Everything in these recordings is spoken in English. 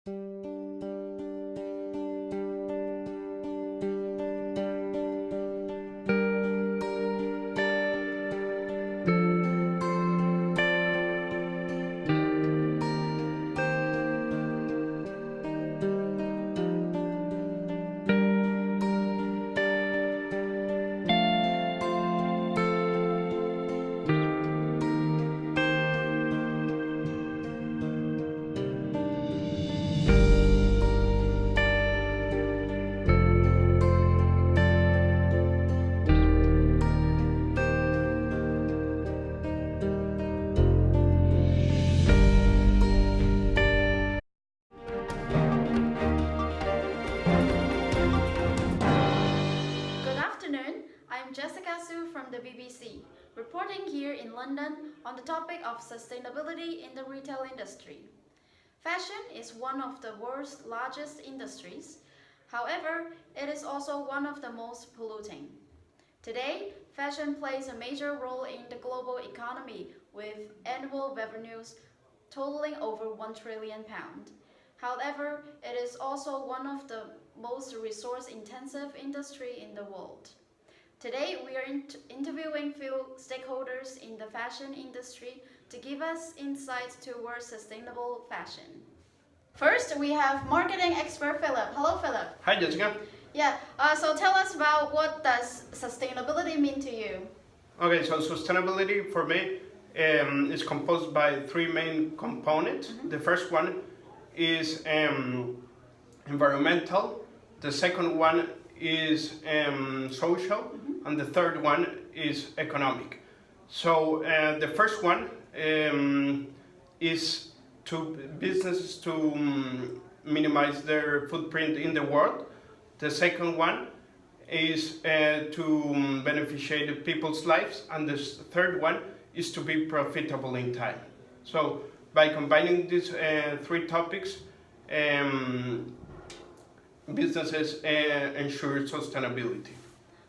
Good afternoon. I'm Jessica Su from the BBC, reporting here in London on the topic of sustainability in the retail industry. Fashion is one of the world's largest industries. However, it is also one of the most polluting. Today, fashion plays a major role in the global economy with annual revenues totaling over £1 trillion. However, it is also one of the most resource-intensive industry in the world. Today, we are interviewing few stakeholders in the fashion industry to give us insights towards sustainable fashion. First, we have marketing expert Philip. Hello, Philip. Hi, Jessica. Yeah, so tell us about what does sustainability mean to you? Okay, so sustainability for me is composed by three main components. The first one is environmental, the second one is social, and the third one is economic. So the first one is to businesses to minimize their footprint in the world. The second one is to beneficiate people's lives, and the third one is to be profitable in time. So by combining these three topics, businesses ensure sustainability.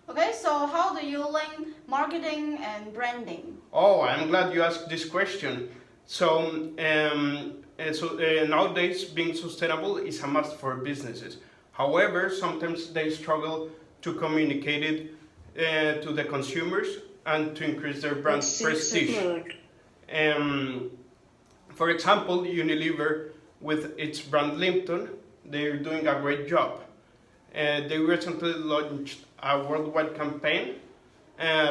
Okay, so how do you link marketing and branding? Oh, I'm glad you asked this question. So, nowadays, being sustainable is a must for businesses. However, sometimes they struggle to communicate it to the consumers and to increase their brand prestige. For example, Unilever, with its brand Lipton, they're doing a great job. They recently launched a worldwide campaign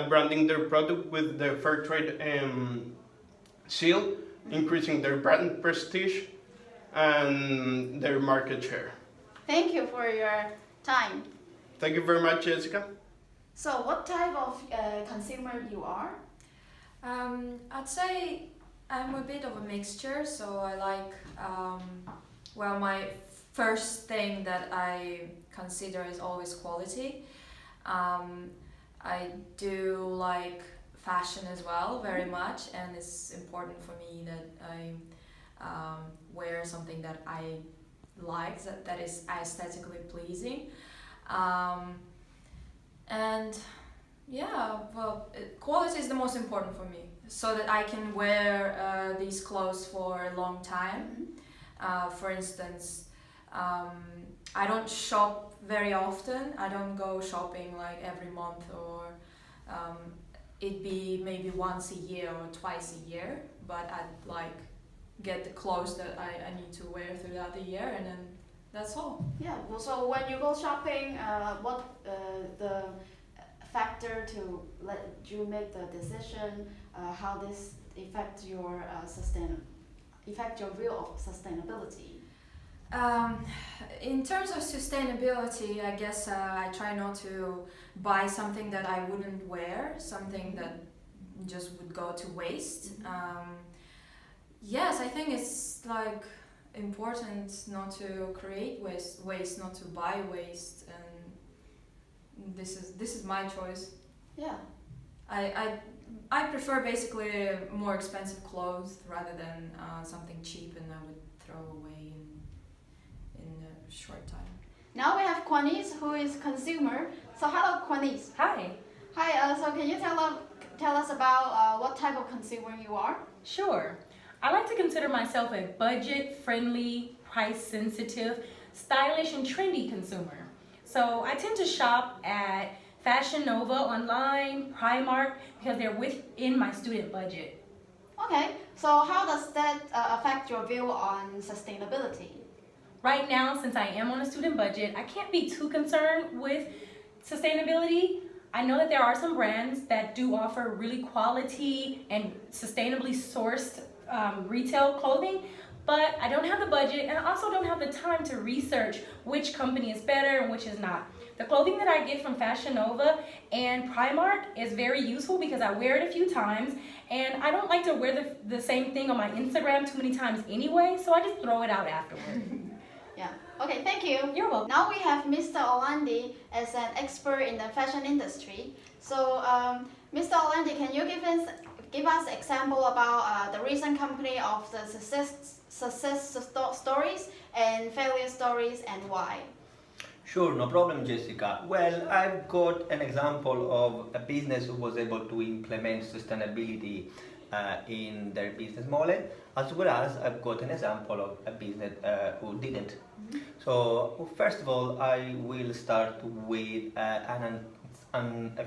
branding their product with the fair trade seal, increasing their brand prestige and their market share. Thank you for your time. Thank you very much, Jessica. So, what type of consumer you are? I'd say I'm a bit of a mixture, so I like, my first thing that I consider is always quality. I do like fashion as well very much, and it's important for me that I wear something that I like, that is aesthetically pleasing. And yeah, quality is the most important for me, so that I can wear these clothes for a long time. For instance, I don't shop very often. I don't go shopping like every month, or it'd be maybe once a year or twice a year, but I'd like get the clothes that I need to wear throughout the year, and then that's all. Yeah, well, so when you go shopping, what the factor to let you make the decision, how this affect your view of sustainability? In terms of sustainability, I guess I try not to buy something that I wouldn't wear, something that just would go to waste. Yes, I think it's like important not to create waste, not to buy waste, and this is my choice. Yeah. I prefer basically more expensive clothes rather than something cheap and I would throw away in a short time. Now we have Quanice, who is consumer. So hello, Quanice. Hi. Hi. So can you tell us about what type of consumer you are? Sure. I like to consider myself a budget-friendly, price-sensitive, stylish, and trendy consumer. So I tend to shop at Fashion Nova online, Primark, because they're within my student budget. Okay, so how does that affect your view on sustainability? Right now, since I am on a student budget, I can't be too concerned with sustainability. I know that there are some brands that do offer really quality and sustainably sourced retail clothing, but I don't have the budget and I also don't have the time to research which company is better and which is not. The clothing that I get from Fashion Nova and Primark is very useful because I wear it a few times and I don't like to wear the same thing on my Instagram too many times anyway, so I just throw it out afterward. Yeah. Okay, thank you. You're welcome. Now we have Mr. Orlandi as an expert in the fashion industry. So, Mr. Orlandi, can you give us example about the recent company of the success stories and failure stories and why? Sure, no problem, Jessica. Well, I've got an example of a business who was able to implement sustainability in their business model, as well as I've got an example of a business who didn't. So, first of all, I will start with a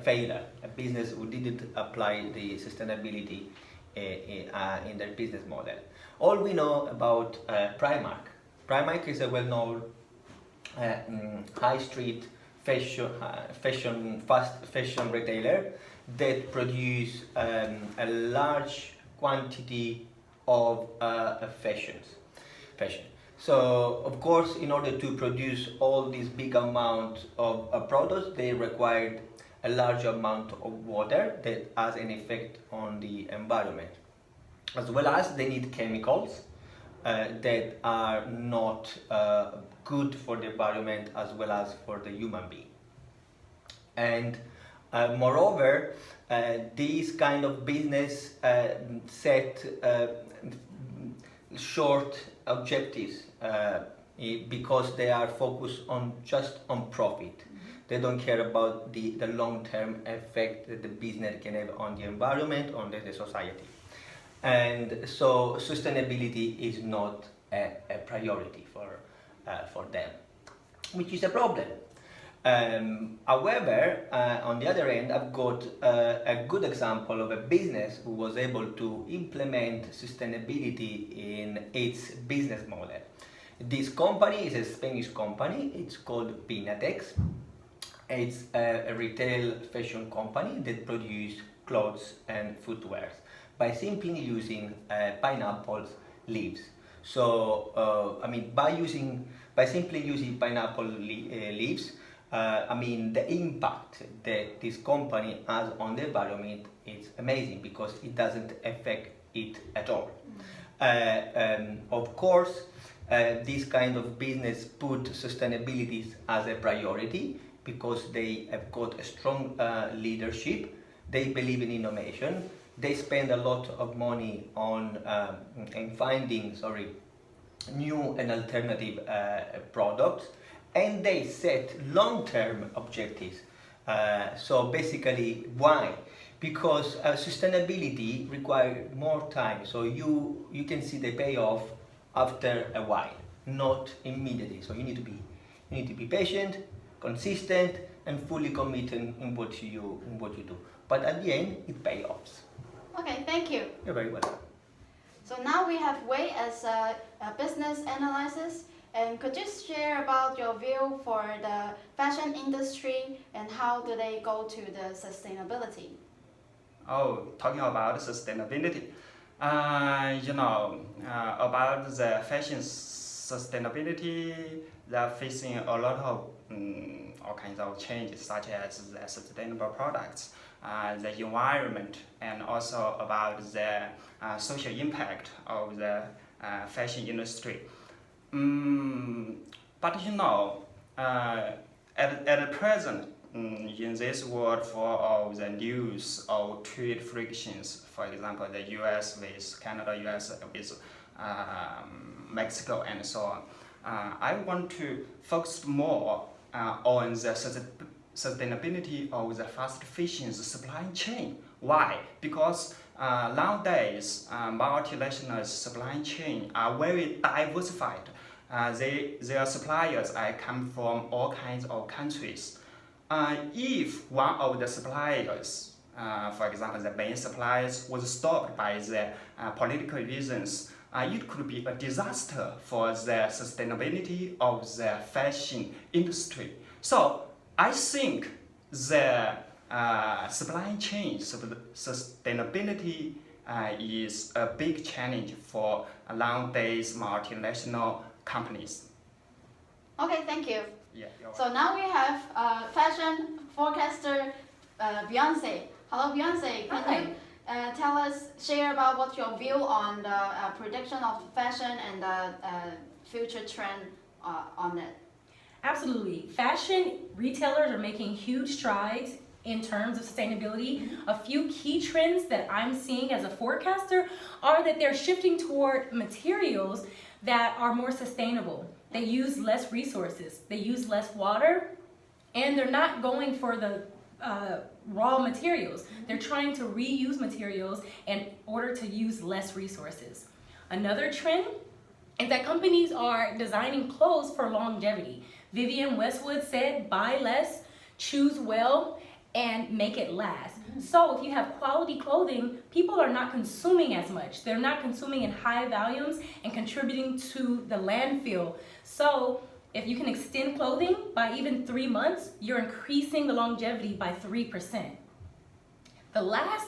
failure, a business who didn't apply the sustainability in their business model. All we know about Primark. Primark is a well-known high street fast fashion retailer that produce a large quantity of fashion. So of course, in order to produce all these big amount of products, they required a large amount of water that has an effect on the environment, as well as they need chemicals that are not good for the environment as well as for the human being. And moreover, these kind of business set short objectives because they are focused on just on profit. They don't care about the long-term effect that the business can have on the environment, on the society. And so sustainability is not a priority for them, which is a problem. However, on the other end, I've got a good example of a business who was able to implement sustainability in its business model. This company is a Spanish company. It's called Pinatex. It's a retail fashion company that produces clothes and footwear by simply using pineapple leaves. So, by simply using pineapple leaves, the impact that this company has on the environment is amazing because it doesn't affect it at all. Of course, this kind of business put sustainability as a priority because they have got a strong leadership. They believe in innovation. They spend a lot of money on finding new and alternative products, and they set long-term objectives. So basically, why? Because sustainability requires more time. So you can see the payoff after a while, not immediately. So you need to be patient, consistent, and fully committed in what you do. But at the end, it pays off. Okay, thank you. You're very welcome. So now we have Wei as a business analyst. And could you share about your view for the fashion industry and how do they go to the sustainability? Oh, talking about sustainability, about the fashion sustainability, they're facing a lot of all kinds of changes, such as the sustainable products, the environment, and also about the social impact of the fashion industry. But at present, in this world full of the news of trade frictions, for example, the US with Canada, US with Mexico, and so on, I want to focus more on the sustainability of the fast fashion supply chain. Why? Because Nowadays, multinational supply chain are very diversified. Their suppliers come from all kinds of countries. If one of the suppliers, for example, the main suppliers, was stopped by the political reasons, it could be a disaster for the sustainability of the fashion industry. So I think the supply chain sustainability is a big challenge for nowadays multinational companies. Okay, thank you. Yeah, you're So now we have fashion forecaster Beyonce. Hello, Beyonce. Can Hi. you tell us, share about what your view on the prediction of fashion and the future trend on it? Absolutely. Fashion retailers are making huge strides in terms of sustainability. A few key trends that I'm seeing as a forecaster are that they're shifting toward materials that are more sustainable. They use less resources, they use less water, and they're not going for the raw materials. They're trying to reuse materials in order to use less resources. Another trend is that companies are designing clothes for longevity. Vivienne Westwood said, buy less, choose well, and make it last. So if you have quality clothing, people are not consuming as much. They're not consuming in high volumes and contributing to the landfill. So if you can extend clothing by even 3 months, you're increasing the longevity by 3%. The last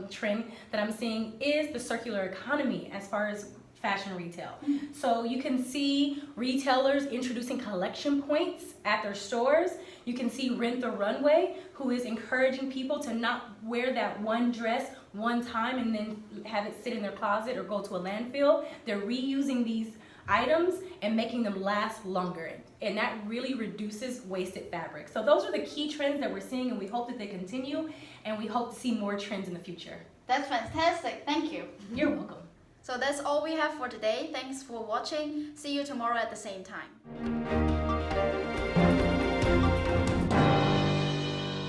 trend that I'm seeing is the circular economy as far as fashion retail. So you can see retailers introducing collection points at their stores. You can see Rent the Runway, who is encouraging people to not wear that one dress one time and then have it sit in their closet or go to a landfill. They're reusing these items and making them last longer. And that really reduces wasted fabric. So those are the key trends that we're seeing, and we hope that they continue, and we hope to see more trends in the future. That's fantastic. Thank you. You're welcome. So that's all we have for today. Thanks for watching. See you tomorrow at the same time.